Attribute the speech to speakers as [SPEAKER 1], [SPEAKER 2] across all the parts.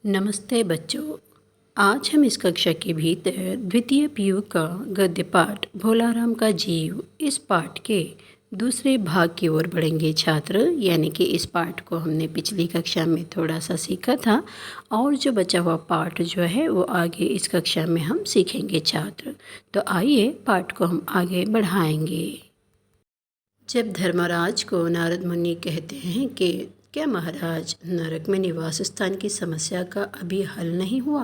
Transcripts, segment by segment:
[SPEAKER 1] नमस्ते बच्चों। आज हम इस कक्षा के भीतर द्वितीय पीयू का गद्य पाठ भोलाराम का जीव इस पाठ के दूसरे भाग की ओर बढ़ेंगे छात्र। यानी कि इस पाठ को हमने पिछली कक्षा में थोड़ा सा सीखा था और जो बचा हुआ पाठ जो है वो आगे इस कक्षा में हम सीखेंगे छात्र। तो आइए पाठ को हम आगे बढ़ाएंगे। जब धर्मराज को नारद मुनि कहते हैं कि क्या महाराज नरक में निवास स्थान की समस्या का अभी हल नहीं हुआ,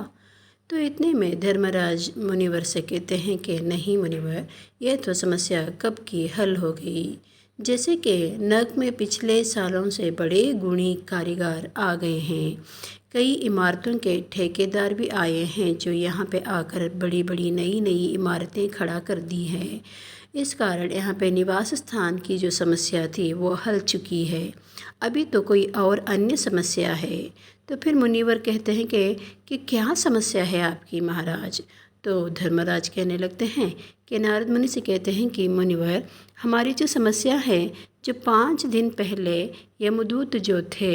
[SPEAKER 1] तो इतने में धर्मराज मुनिवर से कहते हैं कि नहीं मुनिवर, यह तो समस्या कब की हल हो गई। जैसे कि नरक में पिछले सालों से बड़े गुणी कारीगर आ गए हैं, कई इमारतों के ठेकेदार भी आए हैं जो यहाँ पे आकर बड़ी बड़ी नई नई इमारतें खड़ा कर दी हैं। इस कारण यहाँ पे निवास स्थान की जो समस्या थी वो हल चुकी है। अभी तो कोई और अन्य समस्या है। तो फिर मुनिवर कहते हैं कि क्या समस्या है आपकी महाराज। तो धर्मराज कहने लगते हैं कि नारद मुनि से कहते हैं कि मुनिवर, हमारी जो समस्या है, जो 5 दिन पहले यमदूत जो थे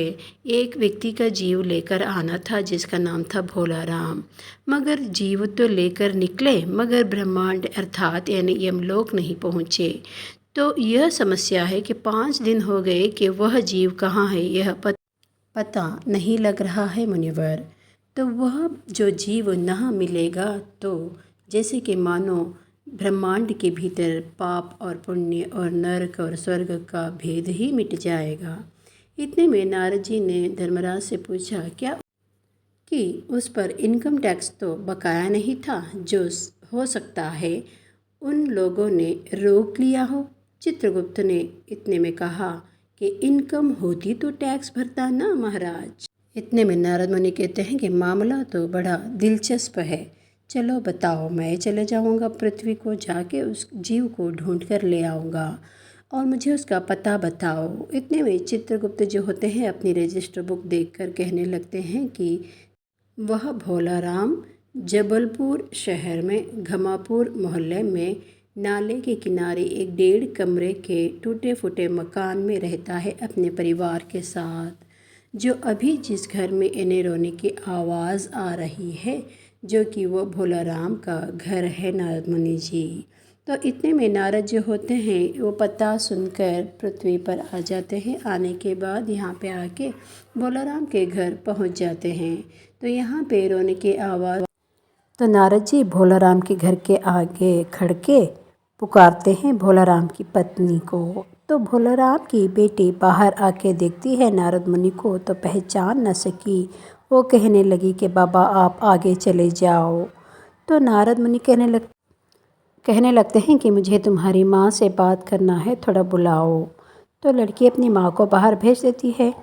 [SPEAKER 1] एक व्यक्ति का जीव लेकर आना था जिसका नाम था भोलाराम, मगर जीव तो लेकर निकले मगर ब्रह्मांड अर्थात यानी यमलोक नहीं पहुँचे। तो यह समस्या है कि 5 दिन हो गए कि वह जीव कहाँ है यह पता नहीं लग रहा है मुनिवर। तो वह जो जीव न मिलेगा तो जैसे कि मानो ब्रह्मांड के भीतर पाप और पुण्य और नरक और स्वर्ग का भेद ही मिट जाएगा। इतने में नारद जी ने धर्मराज से पूछा क्या कि उस पर इनकम टैक्स तो बकाया नहीं था, जो हो सकता है उन लोगों ने रोक लिया हो। चित्रगुप्त ने इतने में कहा कि इनकम होती तो टैक्स भरता ना महाराज। इतने में नारद मुनि कहते हैं कि मामला तो बड़ा दिलचस्प है, चलो बताओ, मैं चले जाऊंगा पृथ्वी को, जाके उस जीव को ढूंढ कर ले आऊँगा और मुझे उसका पता बताओ। इतने में चित्रगुप्त जो होते हैं अपनी रजिस्टर बुक देखकर कहने लगते हैं कि वह भोलाराम जबलपुर शहर में घमापुर मोहल्ले में नाले के किनारे एक 1.5 कमरे के टूटे फूटे मकान में रहता है अपने परिवार के साथ। जो अभी जिस घर में इन्हें रोने की आवाज़ आ रही है, जो कि वो भोलाराम का घर है नारद मुनि जी। तो इतने में नारद जो होते हैं वो पता सुनकर पृथ्वी पर आ जाते हैं। आने के बाद यहाँ पे आके भोलाराम के घर पहुँच जाते हैं। तो यहाँ पे रोने की आवाज़, तो नारद जी भोलाराम के घर के आगे खड़ के पुकारते हैं भोलाराम की पत्नी को। तो भोलाराम की बेटी बाहर आके देखती है नारद मुनि को तो पहचान न सकी। वो कहने लगी कि बाबा आप आगे चले जाओ। तो नारद मुनि कहने लगते हैं कि मुझे तुम्हारी माँ से बात करना है, थोड़ा बुलाओ। तो लड़की अपनी माँ को बाहर भेज देती है।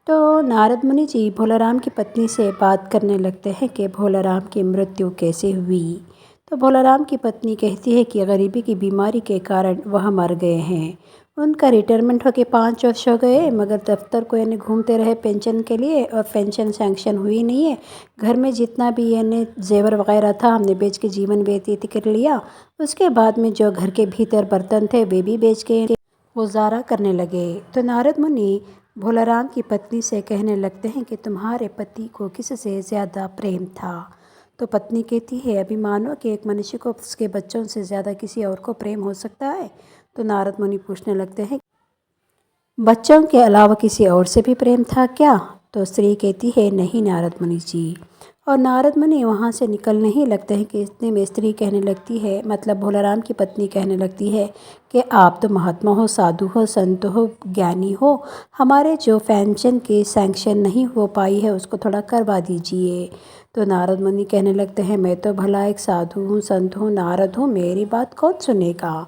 [SPEAKER 1] तो नारद मुनि जी भोलाराम की पत्नी से बात करने लगते हैं कि भोलाराम की मृत्यु कैसे हुई। तो भोलाराम की पत्नी कहती है कि गरीबी की बीमारी के कारण वह मर गए हैं। उनका रिटायरमेंट होके 5 वर्ष हो गए, मगर दफ्तर को यानी घूमते रहे पेंशन के लिए और पेंशन सैंक्शन हुई नहीं है। घर में जितना भी यानी जेवर वगैरह था हमने बेच के जीवन व्यतीत कर लिया। उसके बाद में जो घर के भीतर बर्तन थे वे भी बेच के गुजारा करने लगे। तो नारद मुनि भोलाराम की पत्नी से कहने लगते हैं कि तुम्हारे पति को किससे ज़्यादा प्रेम था। तो पत्नी कहती है अभी मानो कि एक मनुष्य को उसके बच्चों से ज़्यादा किसी और को प्रेम हो सकता है। तो नारद मुनि पूछने लगते हैं बच्चों के अलावा किसी और से भी प्रेम था क्या। तो स्त्री कहती है नहीं नारद मुनि जी। और नारद मुनि वहाँ से निकलने ही लगते हैं कि इतने में स्त्री कहने लगती है, मतलब भोलाराम की पत्नी कहने लगती है कि आप तो महात्मा हो, साधु हो, संत हो, ज्ञानी हो, हमारे जो पेंशन की सैंक्शन नहीं हो पाई है उसको थोड़ा करवा दीजिए। तो नारद मुनि कहने लगते हैं मैं तो भला एक साधु हूँ, संत हूँ, नारद हूँ, मेरी बात कौन सुनेगा।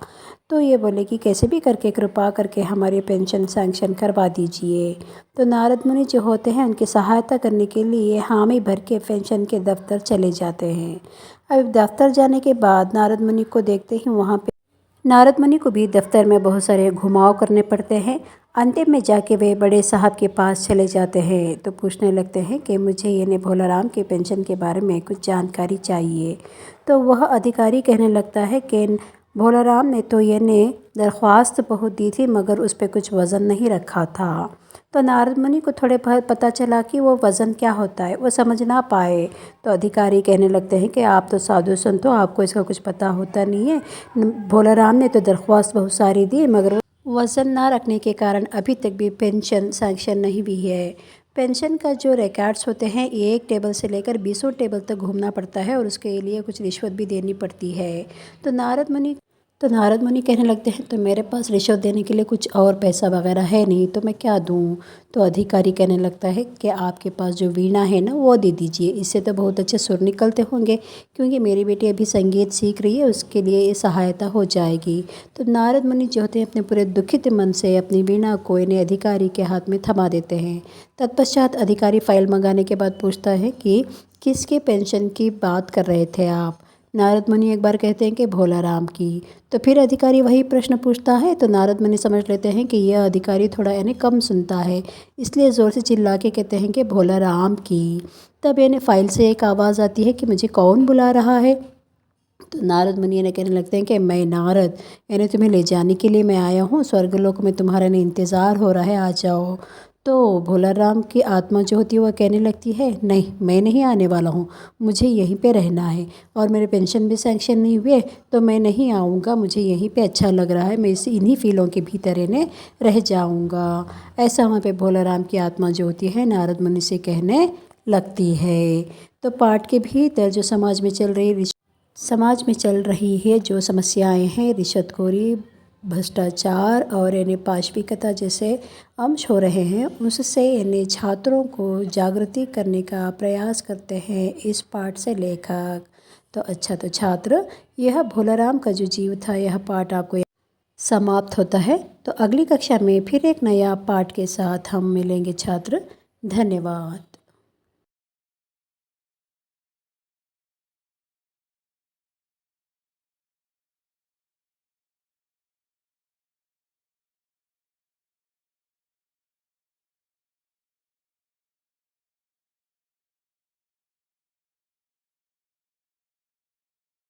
[SPEAKER 1] तो ये बोले कि कैसे भी करके कृपा करके हमारी पेंशन सैंक्शन करवा दीजिए। तो नारद मुनि जो होते हैं उनकी सहायता करने के लिए हामी भर के पेंशन के दफ्तर चले जाते हैं। अब दफ्तर जाने के बाद नारद मुनि को देखते ही वहाँ पे नारद मुनि को भी दफ्तर में बहुत सारे घुमाव करने पड़ते हैं। अंतिम में जाके वे बड़े साहब के पास चले जाते हैं। तो पूछने लगते हैं कि मुझे ये भोलाराम के पेंशन के बारे में कुछ जानकारी चाहिए। तो वह अधिकारी कहने लगता है कि भोलाराम ने तो ये दरख्वास्त बहुत दी थी मगर उस पर कुछ वज़न नहीं रखा था। तो नारद मुनि को थोड़े बहुत पता चला कि वो वज़न क्या होता है, वो समझ ना पाए। तो अधिकारी कहने लगते हैं कि आप तो साधु संत हो, आपको इसका कुछ पता होता नहीं है। भोला राम ने तो दरख्वास्त बहुत सारी दी, मगर वो वज़न ना रखने के कारण अभी तक भी पेंशन सैंक्शन नहीं हुई है। पेंशन का जो रिकॉर्ड्स होते हैं, एक टेबल से लेकर 20 टेबल तक घूमना पड़ता है और उसके लिए कुछ रिश्वत भी देनी पड़ती है। तो नारद मुनि कहने लगते हैं, तो मेरे पास रिश्वत देने के लिए कुछ और पैसा वगैरह है नहीं, तो मैं क्या दूं। तो अधिकारी कहने लगता है कि आपके पास जो वीणा है ना, वो दे दीजिए, इससे तो बहुत अच्छे सुर निकलते होंगे, क्योंकि मेरी बेटी अभी संगीत सीख रही है, उसके लिए ये सहायता हो जाएगी। तो नारद मुनि जो होते हैं अपने पूरे दुखित मन से अपनी वीणा को इन्हें अधिकारी के हाथ में थमा देते हैं। तत्पश्चात अधिकारी फाइल मंगाने के बाद पूछता है कि किसके पेंशन की बात कर रहे थे आप। नारद मुनि एक बार कहते हैं कि भोला राम की। तो फिर अधिकारी वही प्रश्न पूछता है, तो नारद मुनि समझ लेते हैं कि यह अधिकारी थोड़ा यानी कम सुनता है, इसलिए ज़ोर से चिल्ला के कहते हैं कि भोला राम की। तब यानी फाइल से एक आवाज़ आती है कि मुझे कौन बुला रहा है। तो नारद मुनि ने कहने लगते हैं कि मैं नारद, यानी तुम्हें ले जाने के लिए मैं आया हूँ, स्वर्गलोक में तुम्हारा ने इंतज़ार हो रहा है, आ जाओ। तो भोला राम की आत्मा जो होती है वह कहने लगती है, नहीं मैं नहीं आने वाला हूँ, मुझे यहीं पे रहना है और मेरे पेंशन भी सैंक्शन नहीं हुए, तो मैं नहीं आऊँगा, मुझे यहीं पे अच्छा लग रहा है, मैं इस इन्हीं फीलों के भीतर इन्हें रह जाऊँगा। ऐसा वहाँ पे भोला राम की आत्मा जो होती है नारद मुनि से कहने लगती है। तो पाठ के भीतर जो समाज में चल रही है जो समस्याएं हैं, रिश्वतखोरी, भ्रष्टाचार और यानी पाशविकता जैसे अंश हो रहे हैं, उससे यानी छात्रों को जागृति करने का प्रयास करते हैं इस पाठ से लेखक। तो अच्छा, तो छात्र, यह भोलाराम का जो जीव था, यह पाठ आपको समाप्त होता है। तो अगली कक्षा में फिर एक नया पाठ के साथ हम मिलेंगे छात्र। धन्यवाद।